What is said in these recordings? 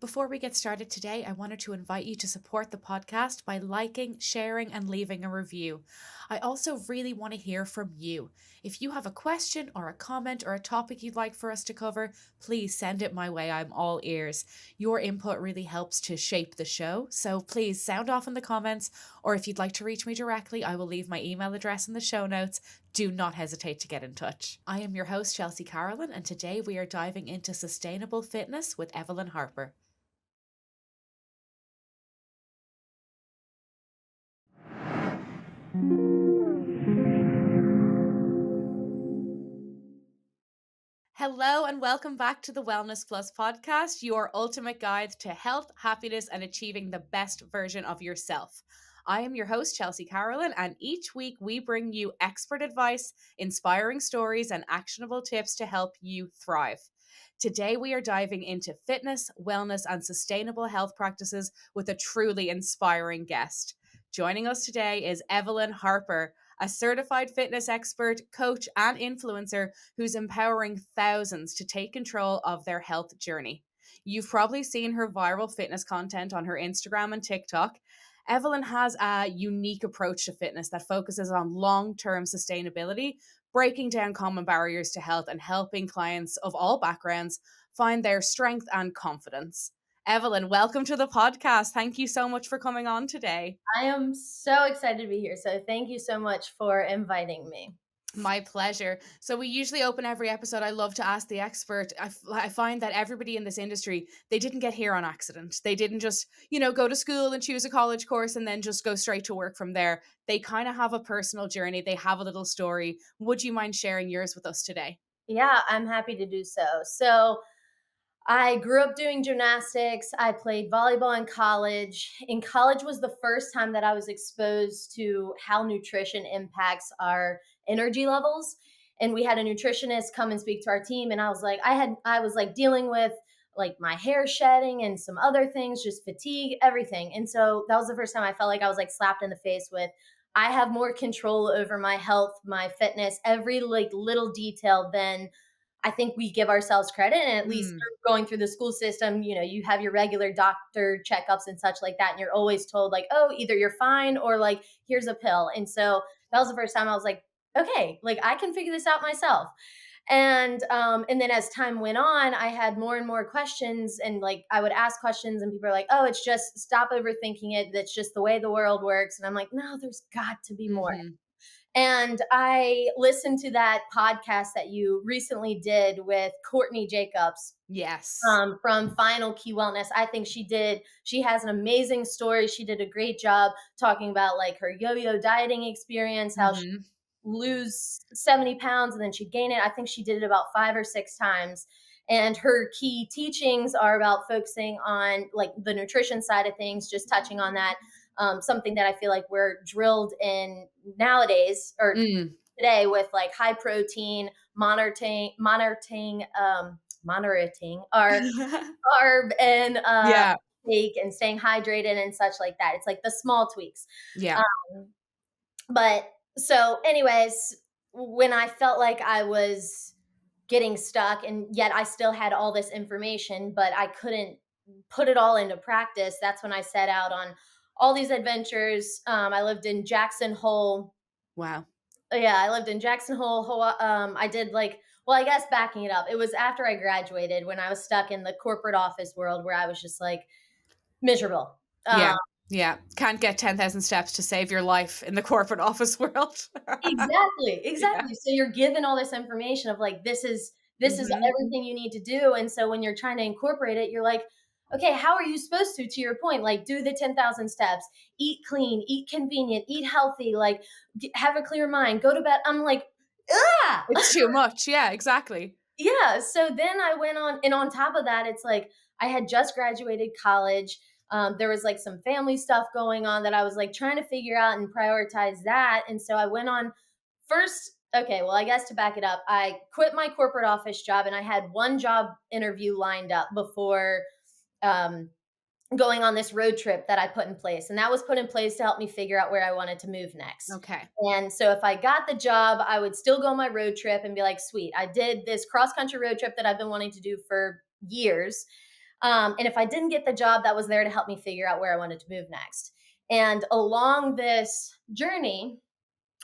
Before we get started today, I wanted to invite you to support the podcast by liking, sharing, and leaving a review. I also really want to hear from you. If you have a question or a comment or a topic you'd like for us to cover, please send it my way. I'm all ears. Your input really helps to shape the show, so please sound off in the comments, or if you'd like to reach me directly, I will leave my email address in the show notes. Do not hesitate to get in touch. I am your host, Chelsea Carolyn, and today we are diving into sustainable fitness with Evelyn Harper. Hello and welcome back to the Wellness Plus podcast, your ultimate guide to health, happiness, and achieving the best version of yourself. I am your host, Chelsea Carolyn, and each week we bring you expert advice, inspiring stories, and actionable tips to help you thrive. Today, we are diving into fitness, wellness, and sustainable health practices with a truly inspiring guest. Joining us today is Evelyn Harper, a certified fitness expert, coach, and influencer who's empowering thousands to take control of their health journey. You've probably seen her viral fitness content on her Instagram and TikTok. Evelyn has a unique approach to fitness that focuses on long-term sustainability, breaking down common barriers to health and helping clients of all backgrounds find their strength and confidence. Evelyn, welcome to the podcast. Thank you so much for coming on today. I am so excited to be here. So thank you so much for inviting me. My pleasure. So we usually open every episode. I love to ask the expert. I find that everybody in this industry, they didn't get here on accident. They didn't just, go to school and choose a college course and then just go straight to work from there. They kind of have a personal journey. They have a little story. Would you mind sharing yours with us today? Yeah, I'm happy to do so. So I grew up doing gymnastics. I played volleyball in college. In college was the first time that I was exposed to how nutrition impacts our energy levels. And we had a nutritionist come and speak to our team. And I was like dealing with like my hair shedding and some other things, just fatigue, everything. And so that was the first time I felt like I was like slapped in the face with I have more control over my health, my fitness, every like little detail than I think we give ourselves credit. And at least going through the school system, you have your regular doctor checkups and such like that. And you're always told like, oh, either you're fine or like, here's a pill. And so that was the first time I was like, okay, like I can figure this out myself. And then as time went on, I had more and more questions, and like I would ask questions, and people are like, "Oh, it's just stop overthinking it. That's just the way the world works." And I'm like, "No, there's got to be more." Mm-hmm. And I listened to that podcast that you recently did with Courtney Jacobs Yes. from Final Key Wellness. I think she has an amazing story. She did a great job talking about like her yo-yo dieting experience, how she Mm-hmm. lose 70 pounds and then she'd gain it. I think she did it about 5 or 6 times. And her key teachings are about focusing on like the nutrition side of things, just touching on that. Something that I feel like we're drilled in nowadays or Mm. today with like high protein, monitoring our carb and Yeah. take and staying hydrated and such like that. It's like the small tweaks. Yeah. Um, but so, anyways, when I felt like I was getting stuck and yet I still had all this information, but I couldn't put it all into practice, that's when I set out on all these adventures. I lived in Jackson Hole. Wow. Yeah, I lived in Jackson Hole. I did like, well, I guess backing it up, it was after I graduated when I was stuck in the corporate office world where I was just like miserable. Yeah. Yeah. Can't get 10,000 steps to save your life in the corporate office world. Exactly, Yeah. exactly. So you're given all this information of like, this is Mhm. everything you need to do. And so when you're trying to incorporate it, you're like, okay, how are you supposed to your point, like do the 10,000 steps, eat clean, eat convenient, eat healthy, like have a clear mind, go to bed. I'm like, ah, It's too much. Yeah, exactly. yeah. So then I went on, and on top of that, it's like I had just graduated college. There was like some family stuff going on that I was like trying to figure out and prioritize that. And so I went on first. Okay, well, I guess to back it up, I quit my corporate office job and I had one job interview lined up before um, going on this road trip that I put in place. And that was put in place to help me figure out where I wanted to move next. Okay. And so if I got the job, I would still go on my road trip and be like, sweet, I did this cross country road trip that I've been wanting to do for years. And if I didn't get the job, that was there to help me figure out where I wanted to move next. And along this journey,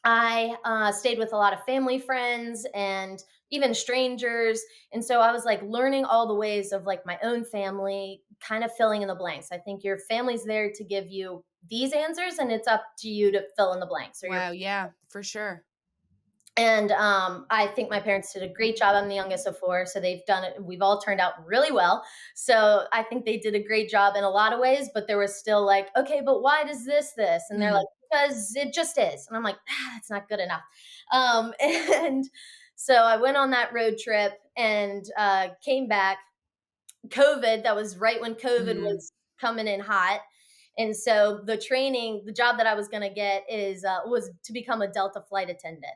I stayed with a lot of family friends and even strangers. And so I was like learning all the ways of like my own family, kind of filling in the blanks. I think your family's there to give you these answers, and it's up to you to fill in the blanks. Or your Wow, yeah, for sure. and I think my parents did a great job. I'm the youngest of four, so they've done it. We've all turned out really well. So I think they did a great job in a lot of ways, but there was still like, okay, but why does this? And they're like, Mm, because it just is. And I'm like, it's not good enough. And so I went on that road trip and came back. COVID, that was right when COVID mm. was coming in hot. And so the job that I was going to get was to become a Delta flight attendant.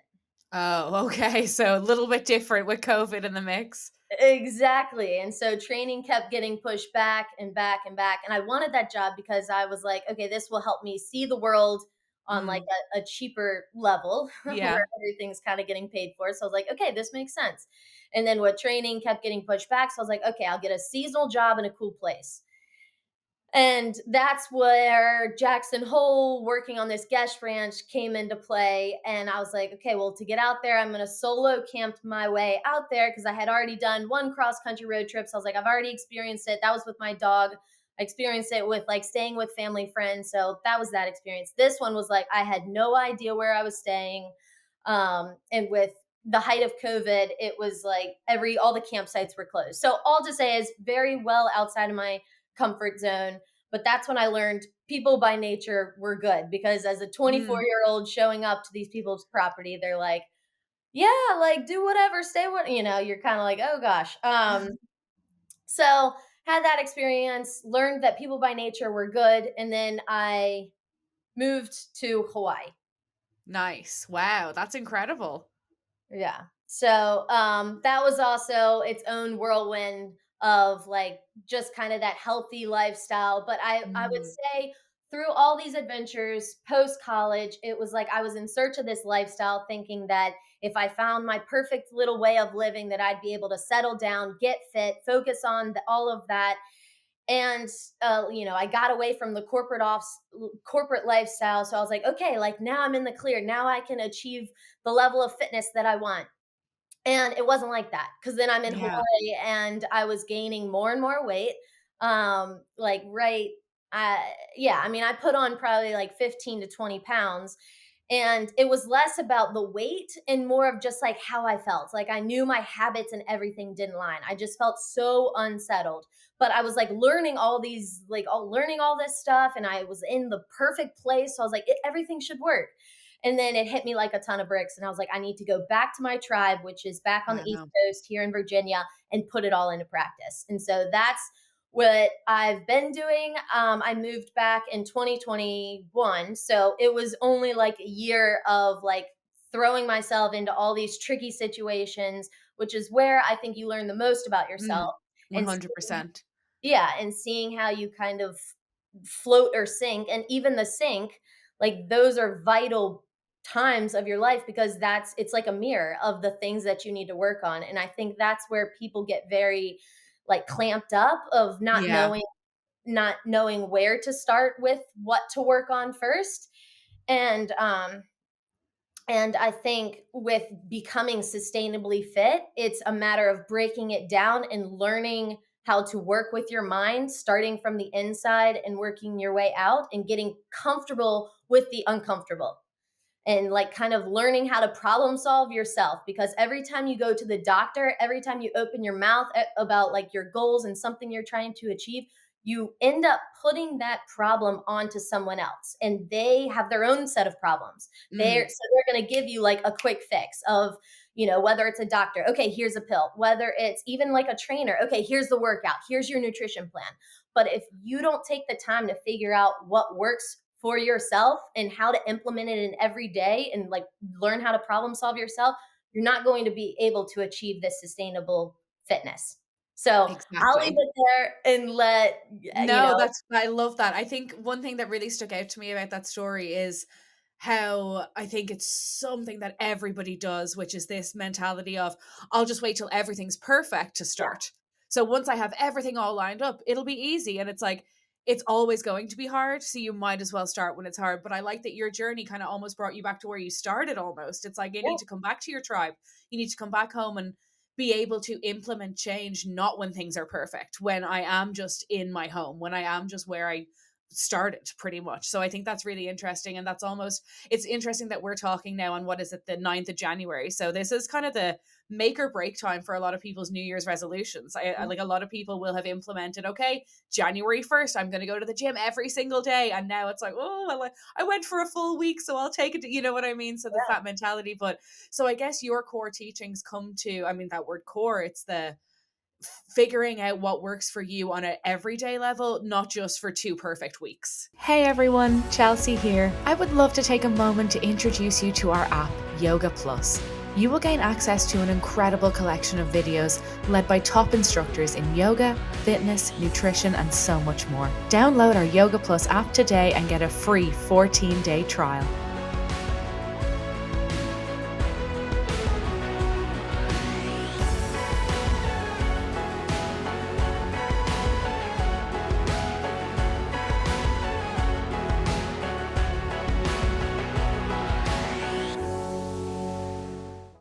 Oh, okay. So a little bit different with COVID in the mix. Exactly. And so training kept getting pushed back and back and back. And I wanted that job because I was like, okay, this will help me see the world on like Mm, a cheaper level where yeah, everything's kind of getting paid for. So I was like, okay, this makes sense. And then what training kept getting pushed back. So I was like, okay, I'll get a seasonal job in a cool place. And that's where Jackson Hole working on this guest ranch came into play. And I was like, okay, well, to get out there, I'm going to solo camp my way out there because I had already done one cross country road trip. So I was like, I've already experienced it. That was with my dog. I experienced it with like staying with family friends. So that was that experience. This one was like, I had no idea where I was staying. And with the height of COVID, it was like all the campsites were closed. So all to say is very well outside of my comfort zone. But that's when I learned people by nature were good because as a 24-year-old mm, showing up to these people's property, they're like, yeah, like do whatever, stay what, you're kind of like, oh gosh. So had that experience, learned that people by nature were good. And then I moved to Hawaii. nice. Wow, that's incredible. Yeah. So that was also its own whirlwind of like just kind of that healthy lifestyle. But I would Mm, say through all these adventures post college, it was like I was in search of this lifestyle, thinking that if I found my perfect little way of living, that I'd be able to settle down, get fit, focus on all of that. And I got away from the corporate lifestyle. So I was like, okay, like now I'm in the clear. Now I can achieve the level of fitness that I want. And it wasn't like that because then I'm in yeah. Hawaii and I was gaining more and more weight. Like right, yeah. I mean, I put on probably like 15 to 20 pounds, and it was less about the weight and more of just like how I felt. Like I knew my habits and everything didn't line. I just felt so unsettled. But I was like learning learning all this stuff, and I was in the perfect place. So I was like, everything should work. And then it hit me like a ton of bricks. And I was like, I need to go back to my tribe, which is back on the East Wow. Coast here in Virginia, and put it all into practice. And so that's what I've been doing. I moved back in 2021. So it was only like a year of like throwing myself into all these tricky situations, which is where I think you learn the most about yourself. Mm, And 100%. yeah, and seeing how you kind of float or sink, and even the sink, like those are vital times of your life because it's like a mirror of the things that you need to work on. And I think that's where people get very like clamped up of Yeah, not knowing where to start with what to work on first. And I think with becoming sustainably fit, it's a matter of breaking it down and learning how to work with your mind, starting from the inside and working your way out and getting comfortable with the uncomfortable, and like kind of learning how to problem solve yourself, because every time you go to the doctor, every time you open your mouth about like your goals and something you're trying to achieve, you end up putting that problem onto someone else, and they have their own set of problems. mm, They're going to give you like a quick fix of, whether it's a doctor, okay, here's a pill, whether it's even like a trainer, okay, here's the workout, here's your nutrition plan. But if you don't take the time to figure out what works for yourself and how to implement it in every day and like learn how to problem solve yourself, you're not going to be able to achieve this sustainable fitness. So I'll leave exactly. it there and let you No, know. I love that. I think one thing that really stuck out to me about that story is how I think it's something that everybody does, which is this mentality of, I'll just wait till everything's perfect to Yeah, start. So once I have everything all lined up, it'll be easy. And it's like, it's always going to be hard. So you might as well start when it's hard. But I like that your journey kind of almost brought you back to where you started almost. It's like you Yeah, need to come back to your tribe. You need to come back home and be able to implement change, not when things are perfect, when I am just in my home, when I am just where I started pretty much. So I think that's really interesting. And that's almost, it's interesting that we're talking now on what is it, the 9th of January. So this is kind of the make or break time for a lot of people's New Year's resolutions. I like a lot of people will have implemented, okay, January 1st, I'm going to go to the gym every single day. And now it's like, oh, well, I went for a full week, so I'll take it. You know what I mean? So there's that mentality. But so I guess your core teachings come to, I mean, that word core, it's the figuring out what works for you on an everyday level, not just for 2 perfect weeks. Hey everyone, Chelsea here. I would love to take a moment to introduce you to our app, Yoga Plus. You will gain access to an incredible collection of videos led by top instructors in yoga, fitness, nutrition, and so much more. Download our Yoga Plus app today and get a free 14-day trial.